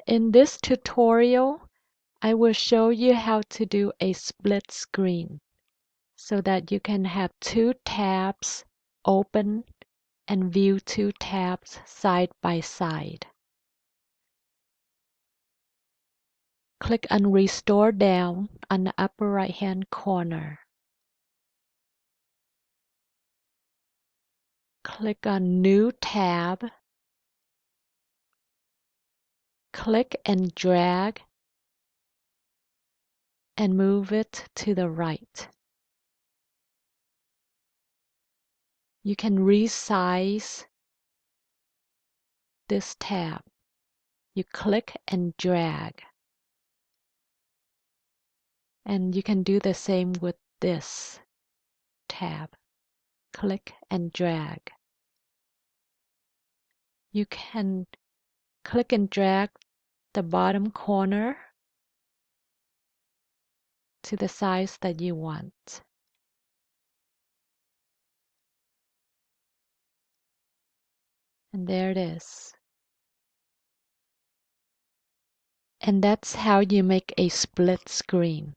In this tutorial, I will show you how to do a split screen so that you can have two tabs open and view two tabs side by side. Click on Restore Down on the upper right hand corner. Click on New Tab. Click and drag and move it to the right. You can resize this tab. You click and drag. And you can do the same with this tab. Click and drag. You can click and drag the bottom corner to the size that you want. And there it is. And that's how you make a split screen.